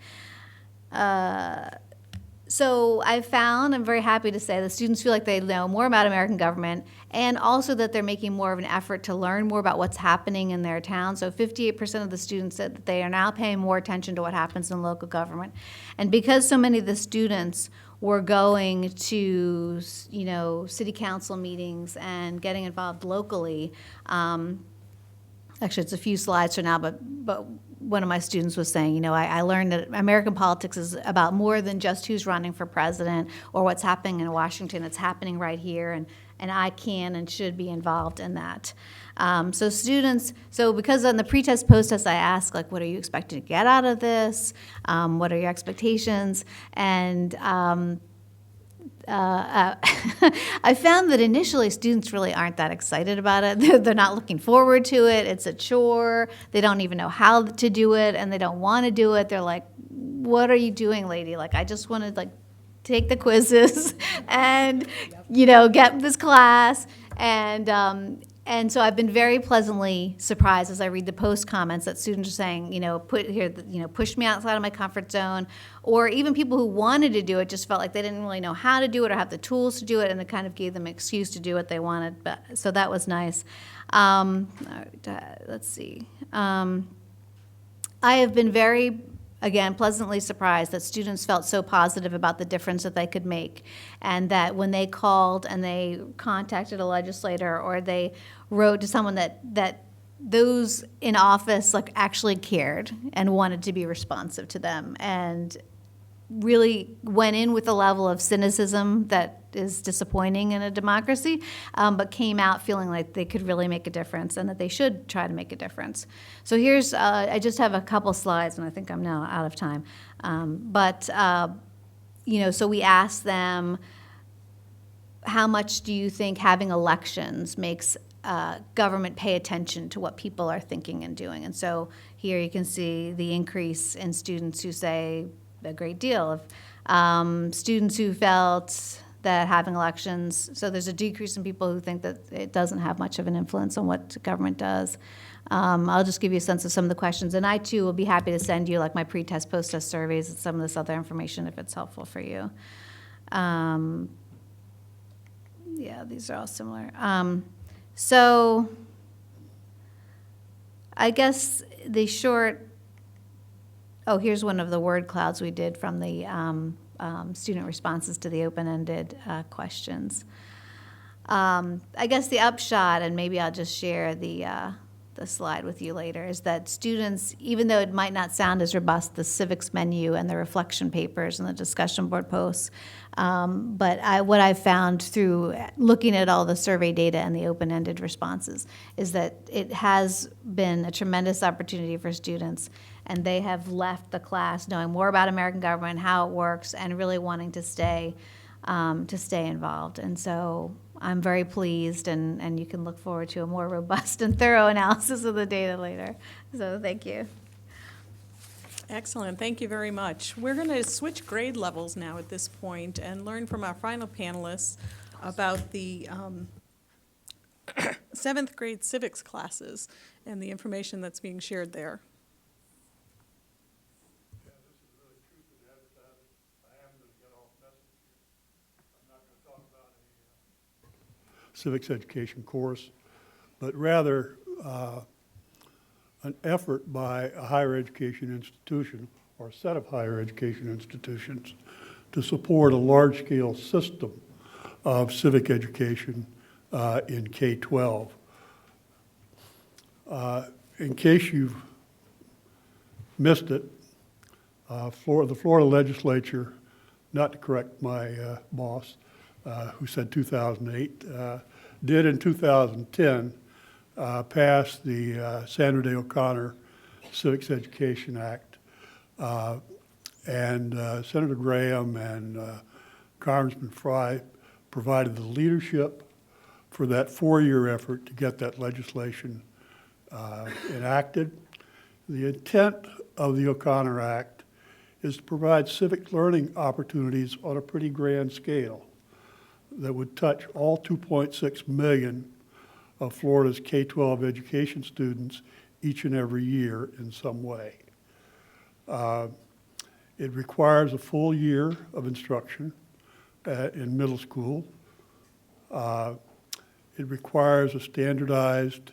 So I found, I'm very happy to say, the students feel like they know more about American government, and also that they're making more of an effort to learn more about what's happening in their town. So 58% of the students said that they are now paying more attention to what happens in local government. And because so many of the students were going to, city council meetings and getting involved locally, actually, it's a few slides from now, but one of my students was saying, I learned that American politics is about more than just who's running for president or what's happening in Washington. It's happening right here, and I can and should be involved in that. So because on the pretest, post-test, I asked, what are you expecting to get out of this? What are your expectations? And I found that initially students really aren't that excited about it. They're not looking forward to it. It's a chore. They don't even know how to do it, and they don't want to do it. They're like, what are you doing, lady? I just want to take the quizzes and, get this class. And so I've been very pleasantly surprised as I read the post comments that students are saying, push me outside of my comfort zone, or even people who wanted to do it just felt like they didn't really know how to do it or have the tools to do it, and it kind of gave them an excuse to do what they wanted. So that was nice. Let's see. I have been very, again, pleasantly surprised that students felt so positive about the difference that they could make, and that when they called and they contacted a legislator or they wrote to someone that those in office actually cared and wanted to be responsive to them, and really went in with a level of cynicism that is disappointing in a democracy, but came out feeling like they could really make a difference and that they should try to make a difference. So here's, I just have a couple slides, and I think I'm now out of time. So we asked them, how much do you think having elections makes government pay attention to what people are thinking and doing? And so here you can see the increase in students who say a great deal of students who felt that having elections, so there's a decrease in people who think that it doesn't have much of an influence on what government does. I'll just give you a sense of some of the questions, and I too will be happy to send you my pre-test, post-test surveys and some of this other information if it's helpful for you. Yeah, these are all similar. So I guess the short, here's one of the word clouds we did from the student responses to the open-ended questions. I guess the upshot, and maybe I'll just share the slide with you later, is that students, even though it might not sound as robust, the civics menu and the reflection papers and the discussion board posts, but what I've found through looking at all the survey data and the open-ended responses is that it has been a tremendous opportunity for students, and they have left the class knowing more about American government, how it works, and really wanting to stay involved. And so I'm very pleased, and you can look forward to a more robust and thorough analysis of the data later. So thank you. Excellent, thank you very much. We're going to switch grade levels now at this point and learn from our final panelists about the 7th grade civics classes and the information that's being shared there. Civics education course, but rather an effort by a higher education institution or a set of higher education institutions to support a large-scale system of civic education in K-12. In case you've missed it, the Florida legislature, not to correct my boss, who said 2008, did in 2010 pass the Sandra Day O'Connor Civics Education Act. And Senator Graham and Congressman Fry provided the leadership for that 4-year effort to get that legislation enacted. The intent of the O'Connor Act is to provide civic learning opportunities on a pretty grand scale that would touch all 2.6 million of Florida's K-12 education students each and every year in some way. It requires a full year of instruction in middle school. It requires a standardized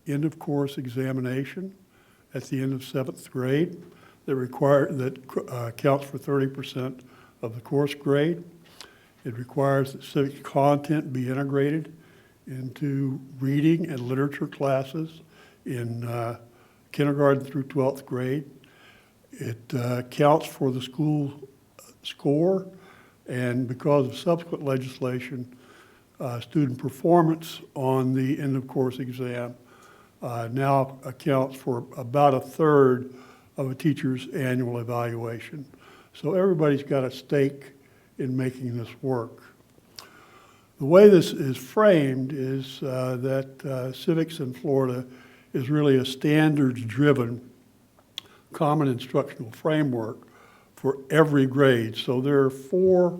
end-of-course examination at the end of 7th grade that counts for 30% of the course grade. It requires that civic content be integrated into reading and literature classes in kindergarten through 12th grade. It counts for the school score, and because of subsequent legislation, student performance on the end-of-course exam now accounts for about a third of a teacher's annual evaluation. So everybody's got a stake in making this work. The way this is framed is that civics in Florida is really a standards-driven common instructional framework for every grade. So there are 4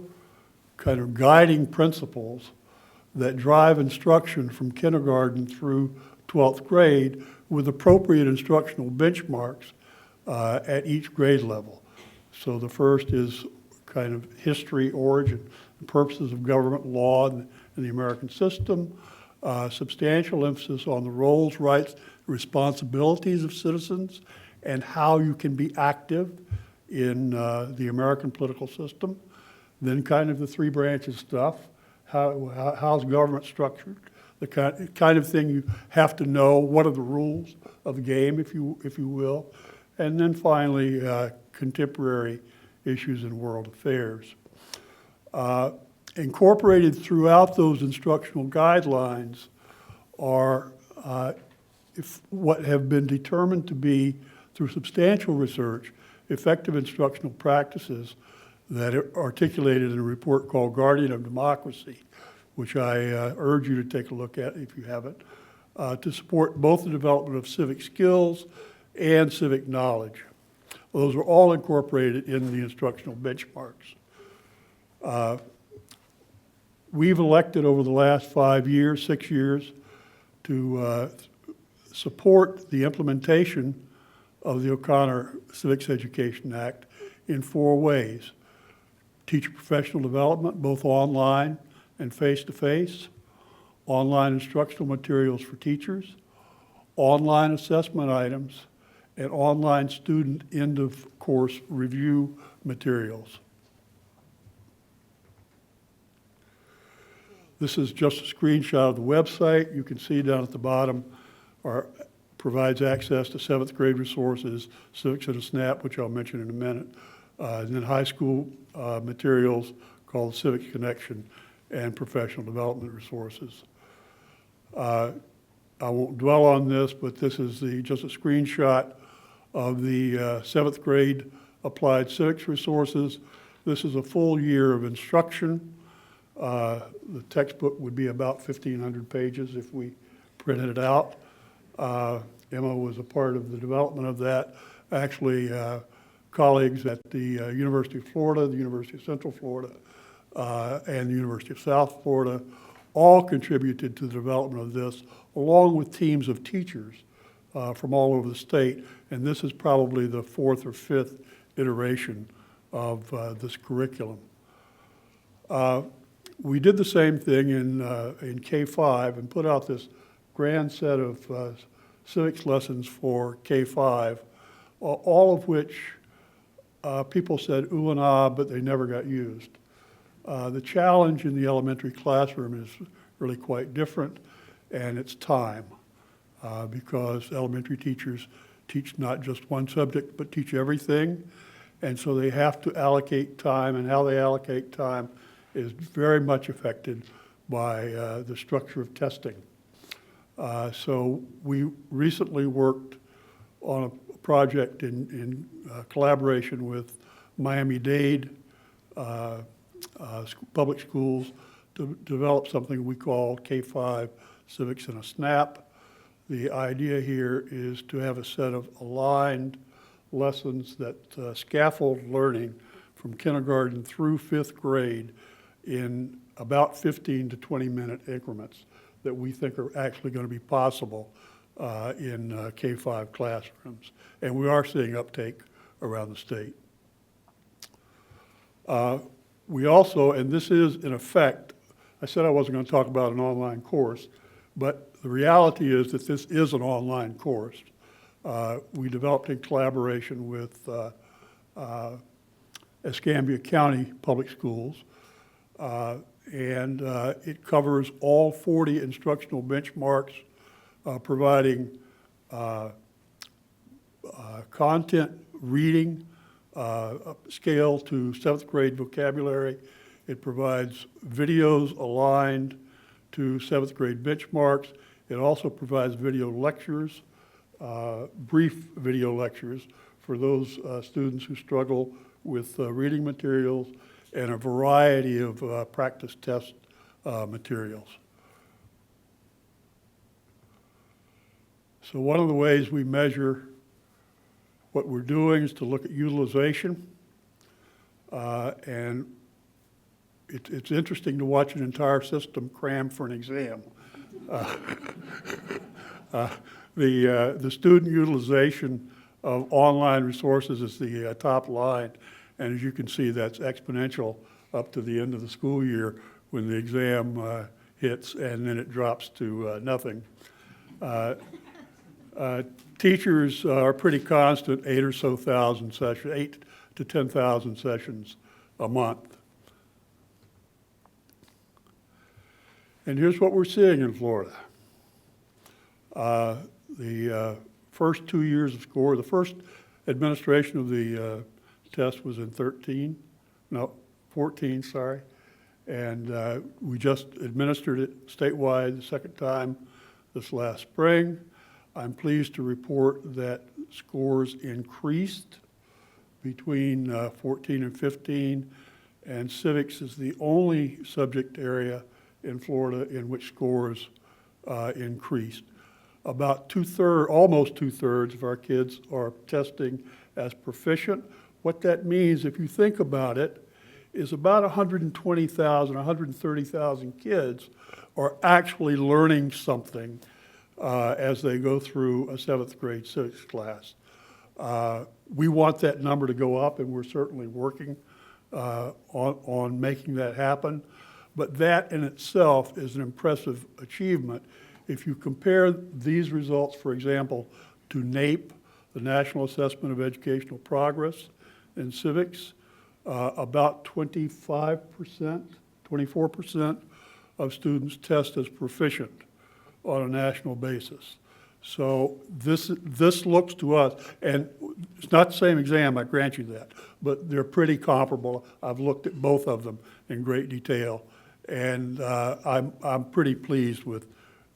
kind of guiding principles that drive instruction from kindergarten through 12th grade with appropriate instructional benchmarks at each grade level. So the first is kind of history, origin, and purposes of government law and the American system, substantial emphasis on the roles, rights, responsibilities of citizens, and how you can be active in the American political system. Then kind of the 3 branches stuff, how's government structured, the kind of thing you have to know, what are the rules of the game, if you will, and then finally contemporary issues in world affairs. Incorporated throughout those instructional guidelines are what have been determined to be, through substantial research, effective instructional practices that are articulated in a report called Guardian of Democracy, which I urge you to take a look at if you haven't, to support both the development of civic skills and civic knowledge. Those are all incorporated in the instructional benchmarks. We've elected over the last 5 years, 6 years, to support the implementation of the O'Connor Civics Education Act in 4 ways. Teacher professional development, both online and face-to-face, online instructional materials for teachers, online assessment items, and online student end-of-course review materials. This is just a screenshot of the website. You can see down at the bottom provides access to 7th grade resources, Civics at a Snap, which I'll mention in a minute, and then high school materials called Civics Connection, and professional development resources. I won't dwell on this, but this is just a screenshot of the 7th grade applied civics resources. This is a full year of instruction. The textbook would be about 1,500 pages if we printed it out. Emma was a part of the development of that. Actually, colleagues at the University of Florida, the University of Central Florida, and the University of South Florida all contributed to the development of this, along with teams of teachers from all over the state. And this is probably the 4th or 5th iteration of this curriculum. We did the same thing in K-5 and put out this grand set of civics lessons for K-5, all of which people said ooh and ah, but they never got used. The challenge in the elementary classroom is really quite different, and it's time, because elementary teachers teach not just one subject, but teach everything, and so they have to allocate time, and how they allocate time is very much affected by the structure of testing. So we recently worked on a project in collaboration with Miami-Dade public schools to develop something we call K-5 Civics in a Snap. The idea here is to have a set of aligned lessons that scaffold learning from kindergarten through 5th grade in about 15 to 20-minute increments that we think are actually going to be possible in K-5 classrooms. And we are seeing uptake around the state. We also, and this is in effect, I said I wasn't going to talk about an online course, but the reality is that this is an online course. We developed in collaboration with Escambia County Public Schools, and it covers all 40 instructional benchmarks, providing content reading, scale to 7th grade vocabulary. It provides videos aligned to 7th grade benchmarks. It also provides video lectures, brief video lectures for those students who struggle with reading materials, and a variety of practice test materials. So one of the ways we measure what we're doing is to look at utilization, and it's interesting to watch an entire system cram for an exam. The student utilization of online resources is the top line, and as you can see, that's exponential up to the end of the school year when the exam hits, and then it drops to nothing. Teachers are pretty constant, 8 or so thousand sessions, 8 to 10,000 sessions a month. And here's what we're seeing in Florida. The first 2 years of score, the first administration of the test was in 14, sorry. And we just administered it statewide the second time this last spring. I'm pleased to report that scores increased between 14 and 15, and civics is the only subject area in Florida in which scores increased. About almost two-thirds of our kids are testing as proficient. What that means, if you think about it, is about 120,000, 130,000 kids are actually learning something as they go through a 7th grade civics class. We want that number to go up, and we're certainly working on making that happen. But that in itself is an impressive achievement. If you compare these results, for example, to NAEP, the National Assessment of Educational Progress in civics, about 25%, 24% of students test as proficient on a national basis. So this looks to us, and it's not the same exam, I grant you that, but they're pretty comparable. I've looked at both of them in great detail, and I'm pretty pleased with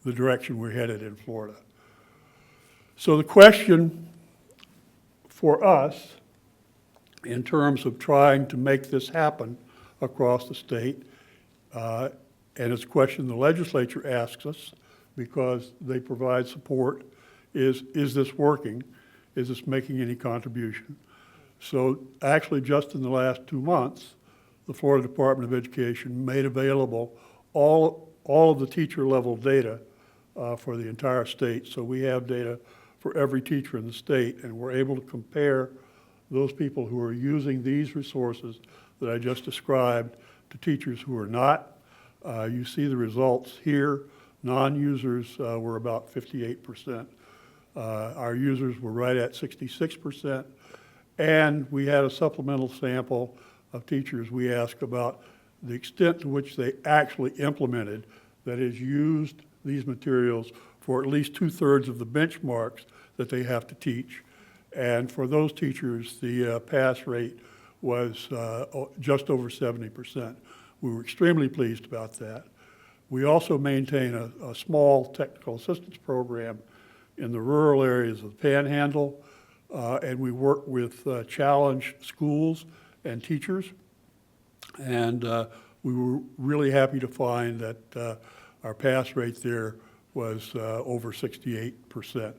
the direction we're headed in Florida. So the question for us, in terms of trying to make this happen across the state, and it's a question the legislature asks us because they provide support, is this working? Is this making any contribution? So actually just in the last 2 months, the Florida Department of Education made available all of the teacher level data for the entire state. So we have data for every teacher in the state, and we're able to compare those people who are using these resources that I just described to teachers who are not. You see the results here. Non-users were about 58%. Our users were right at 66%. And we had a supplemental sample of teachers. We asked about the extent to which they actually implemented, that is, used these materials for at least 2/3 of the benchmarks that they have to teach. And for those teachers, the pass rate was just over 70%. We were extremely pleased about that. We also maintain a small technical assistance program in the rural areas of the Panhandle, and we work with challenged schools and teachers. And we were really happy to find that our pass rate there was over 68%.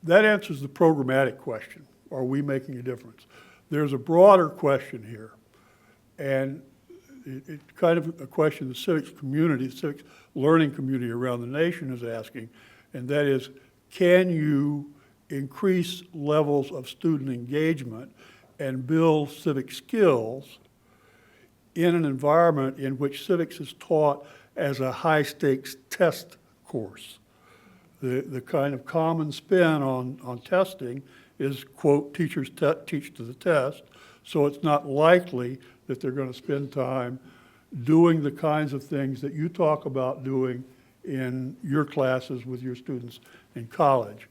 That answers the programmatic question. Are we making a difference? There's a broader question here, and it's kind of a question the civics community, the civics learning community around the nation is asking, and that is, can you increase levels of student engagement and build civic skills in an environment in which civics is taught as a high-stakes test course? The kind of common spin on testing is, quote, teachers teach to the test, so it's not likely that they're going to spend time doing the kinds of things that you talk about doing in your classes with your students in college.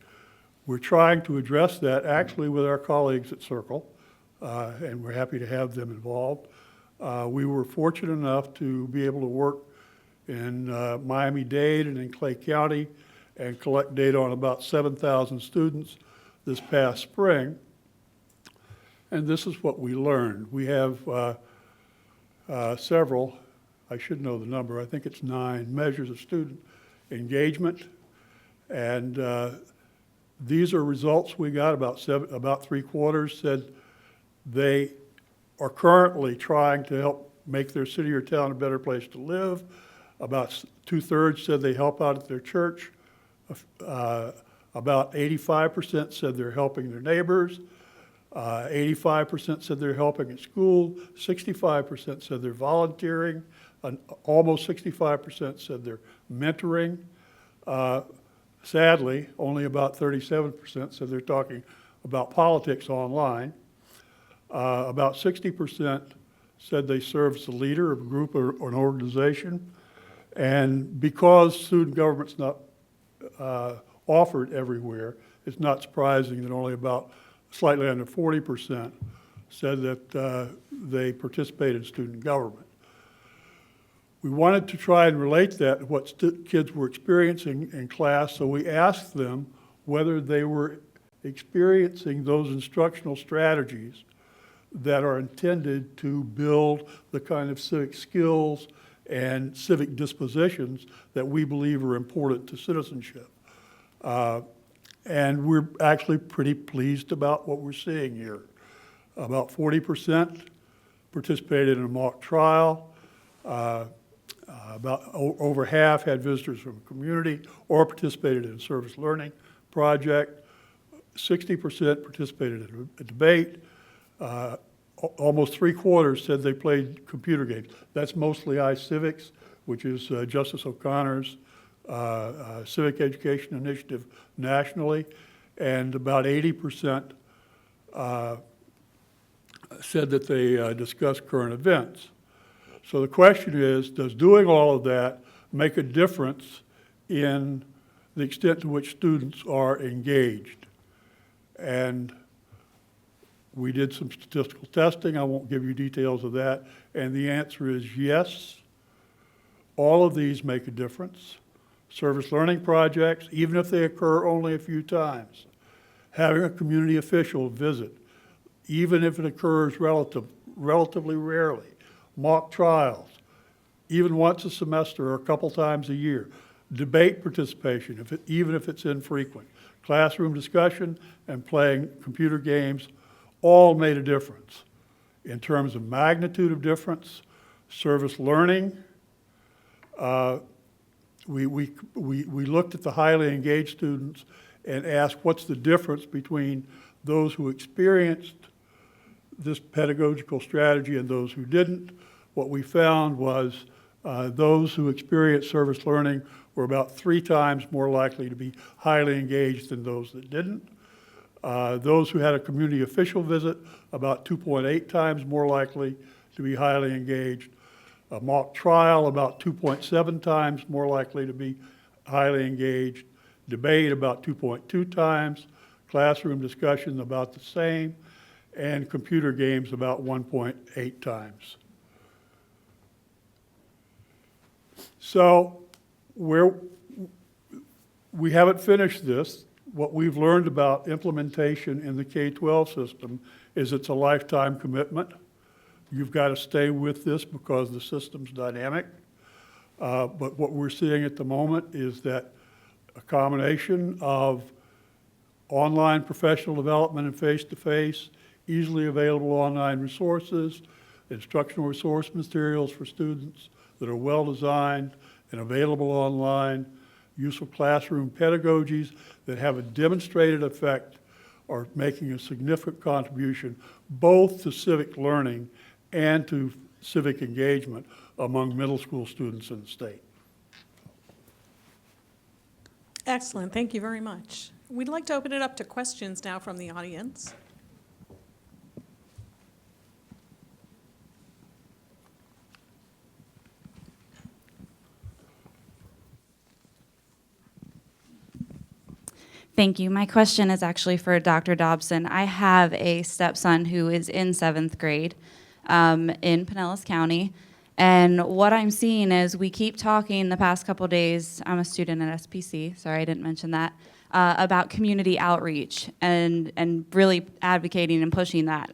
We're trying to address that actually with our colleagues at Circle, and we're happy to have them involved. We were fortunate enough to be able to work in Miami-Dade and in Clay County and collect data on about 7,000 students this past spring. And this is what we learned. We have several, I should know the number, I think it's 9 measures of student engagement. And these are results we got. About 3/4 said they are currently trying to help make their city or town a better place to live. About 2/3 said they help out at their church. About 85% said they're helping their neighbors. 85% said they're helping at school. 65% said they're volunteering. Almost 65% said they're mentoring. Sadly, only about 37% said they're talking about politics online. About 60% said they serve as a leader of a group or an organization. And because student government's not offered everywhere, it's not surprising that only about slightly under 40% said that they participate in student government. We wanted to try and relate that to what kids were experiencing in class, so we asked them whether they were experiencing those instructional strategies that are intended to build the kind of civic skills and civic dispositions that we believe are important to citizenship. And we're actually pretty pleased about what we're seeing here. About 40% participated in a mock trial. About over half had visitors from the community or participated in a service learning project. 60% participated in a debate. Almost 3/4 said they played computer games. That's mostly iCivics, which is Justice O'Connor's civic education initiative nationally, and about 80% said that they discussed current events. So the question is, does doing all of that make a difference in the extent to which students are engaged? And we did some statistical testing. I won't give you details of that. And the answer is yes. All of these make a difference. Service learning projects, even if they occur only a few times. Having a community official visit, even if it occurs relatively rarely. Mock trials, even once a semester or a couple times a year. Debate participation, even if it's infrequent. Classroom discussion and playing computer games all made a difference. In terms of magnitude of difference, service learning, we looked at the highly engaged students and asked what's the difference between those who experienced this pedagogical strategy and those who didn't. What we found was those who experienced service learning were about 3 times more likely to be highly engaged than those that didn't. Those who had a community official visit, about 2.8 times more likely to be highly engaged. A mock trial, about 2.7 times more likely to be highly engaged. Debate, about 2.2 times. Classroom discussion, about the same. And computer games, about 1.8 times. So we haven't finished this. What we've learned about implementation in the K-12 system is it's a lifetime commitment. You've got to stay with this because the system's dynamic. But what we're seeing at the moment is that a combination of online professional development and face-to-face, easily available online resources, instructional resource materials for students that are well-designed and available online, use of classroom pedagogies that have a demonstrated effect are making a significant contribution both to civic learning and to civic engagement among middle school students in the state. Excellent, thank you very much. We'd like to open it up to questions now from the audience. Thank you. My question is actually for Dr. Dobson. I have a stepson who is in 7th grade in Pinellas County. And what I'm seeing is we keep talking the past couple days, I'm a student at SPC, sorry I didn't mention that, about community outreach and really advocating and pushing that.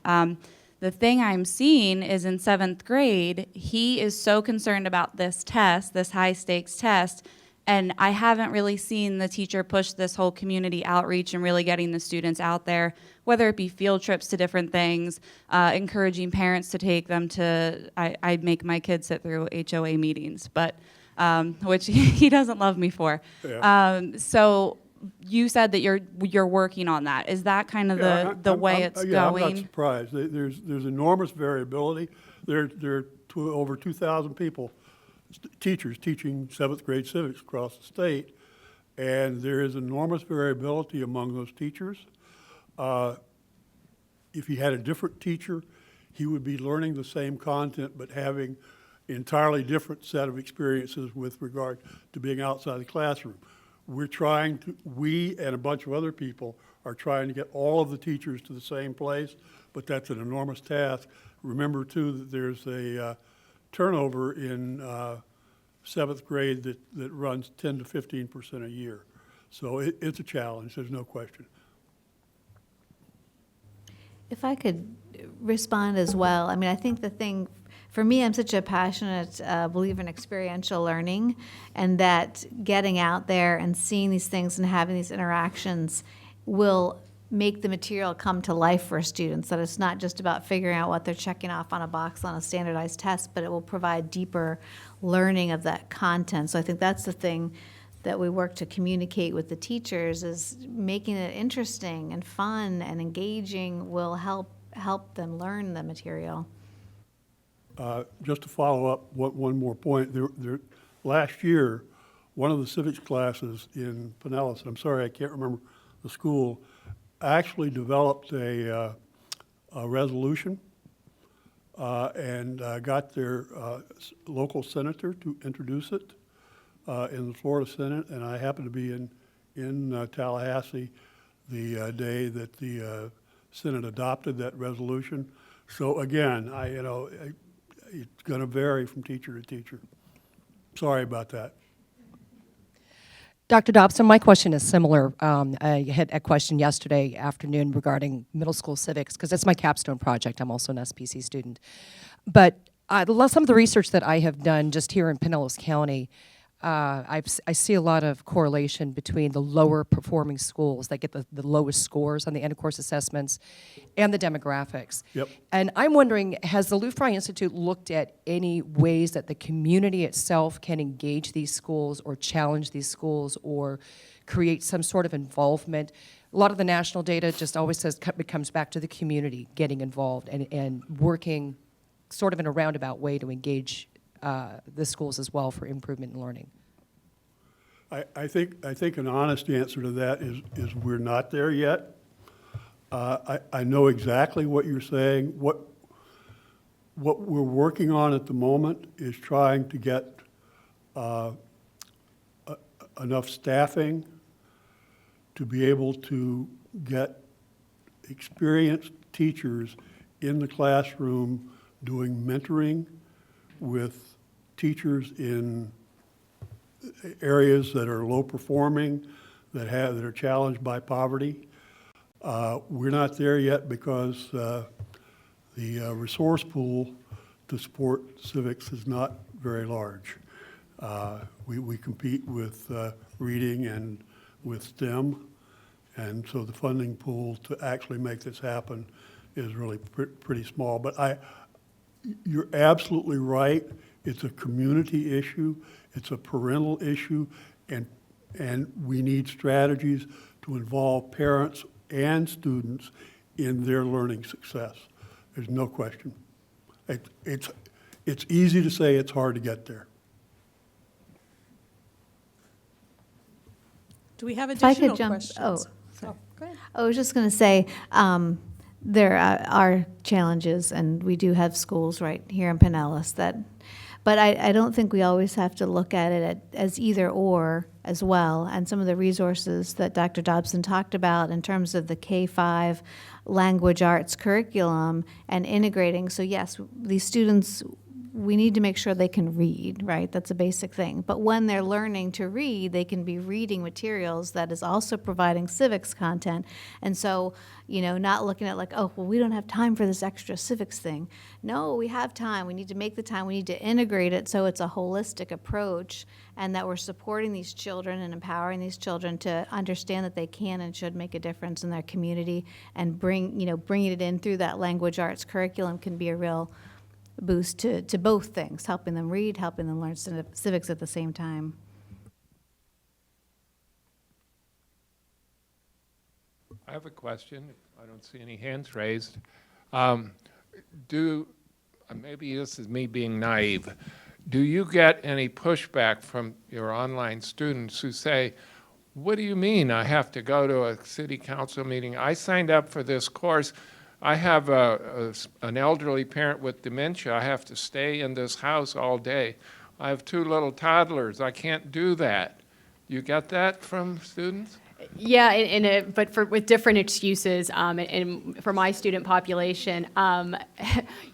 The thing I'm seeing is in 7th grade, he is so concerned about this test, this high stakes test, and I haven't really seen the teacher push this whole community outreach and really getting the students out there, whether it be field trips to different things, encouraging parents to take them to, I make my kids sit through HOA meetings, but which he doesn't love me for. Yeah. So you said that you're working on that. Is that kind of the way it's yeah, I'm not going? surprised. There's enormous variability. There are over 2,000 people, teachers teaching 7th grade civics across the state, and there is enormous variability among those teachers. If he had a different teacher, he would be learning the same content but having entirely different set of experiences with regard to being outside the classroom. We and a bunch of other people are trying to get all of the teachers to the same place, but that's an enormous task. Remember too that there's a turnover in 7th grade that runs 10 to 15% a year. So it's a challenge, there's no question. If I could respond as well, I mean, I think the thing, for me, I'm such a passionate believer in experiential learning, and that getting out there and seeing these things and having these interactions will make the material come to life for students, that it's not just about figuring out what they're checking off on a box on a standardized test, but it will provide deeper learning of that content. So I think that's the thing that we work to communicate with the teachers, is making it interesting and fun and engaging will help them learn the material. Just to follow up one more point, last year, one of the civics classes in Pinellas, I'm sorry I can't remember the school, actually developed a resolution and got their local senator to introduce it in the Florida Senate, and I happened to be in Tallahassee the day that the Senate adopted that resolution. So again, it's going to vary from teacher to teacher. Sorry about that. Dr. Dobson, my question is similar. I had a question yesterday afternoon regarding middle school civics, because that's my capstone project. I'm also an SPC student. But some of the research that I have done just here in Pinellas County, I see a lot of correlation between the lower performing schools that get the lowest scores on the end of course assessments and the demographics. Yep. And I'm wondering, has the Lou Fry Institute looked at any ways that the community itself can engage these schools or challenge these schools or create some sort of involvement? A lot of the national data just always says it comes back to the community getting involved and working sort of in a roundabout way to engage the schools as well for improvement in learning. I think an honest answer to that is we're not there yet. I know exactly what you're saying. What we're working on at the moment is trying to get enough staffing to be able to get experienced teachers in the classroom doing mentoring with teachers in areas that are low performing, that are challenged by poverty. We're not there yet because the resource pool the sport civics is not very large. We compete with reading and with STEM, and so the funding pool to actually make this happen is really pretty small. But you're absolutely right. It's a community issue. It's a parental issue, and we need strategies to involve parents and students in their learning success. There's no question. It's easy to say, it's hard to get there. Do we have If I additional could jump, questions? sorry. Go ahead. I was just going to say, there are challenges, and we do have schools right here in Pinellas but I don't think we always have to look at it as either or as well. And some of the resources that Dr. Dobson talked about in terms of the K-5 language arts curriculum and integrating. So yes, these students, we need to make sure they can read, right? That's a basic thing. But when they're learning to read, they can be reading materials that is also providing civics content. And so, not looking at like, oh, well, we don't have time for this extra civics thing. No, we have time. We need to make the time. We need to integrate it so it's a holistic approach, and that we're supporting these children and empowering these children to understand that they can and should make a difference in their community, and bringing it in through that language arts curriculum can be a real boost to both things, helping them read, helping them learn civics at the same time. I have a question. I don't see any hands raised. Maybe this is me being naive. Do you get any pushback from your online students who say, what do you mean I have to go to a city council meeting? I signed up for this course. I have an elderly parent with dementia. I have to stay in this house all day. I have 2 little toddlers. I can't do that. You get that from students? Yeah, but with different excuses, and for my student population,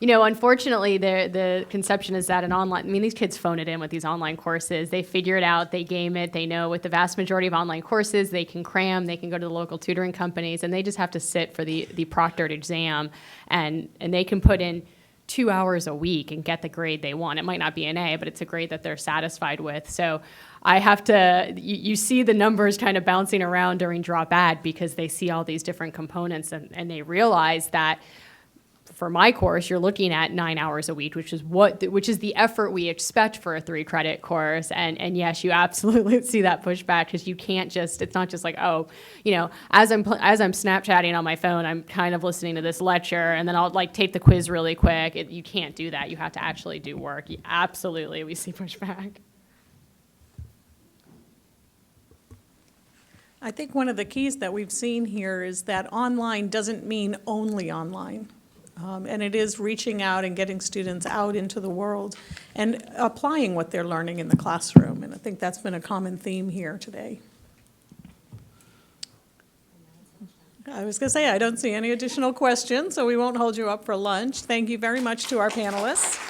unfortunately, the conception is that these kids phone it in with these online courses. They figure it out, they game it, they know with the vast majority of online courses, they can cram, they can go to the local tutoring companies, and they just have to sit for the proctored exam, and they can put in 2 hours a week and get the grade they want. It might not be an A, but it's a grade that they're satisfied with. So I have to, you see the numbers kind of bouncing around during drop ad because they see all these different components, and they realize that for my course, you're looking at 9 hours a week, which is the effort we expect for a 3-credit course. And yes, you absolutely see that pushback because you can't just, it's not just like, oh, as I'm Snapchatting on my phone, I'm kind of listening to this lecture, and then I'll take the quiz really quick. You can't do that. You have to actually do work. Absolutely, we see pushback. I think one of the keys that we've seen here is that online doesn't mean only online. And it is reaching out and getting students out into the world and applying what they're learning in the classroom. And I think that's been a common theme here today. I was going to say, I don't see any additional questions, so we won't hold you up for lunch. Thank you very much to our panelists.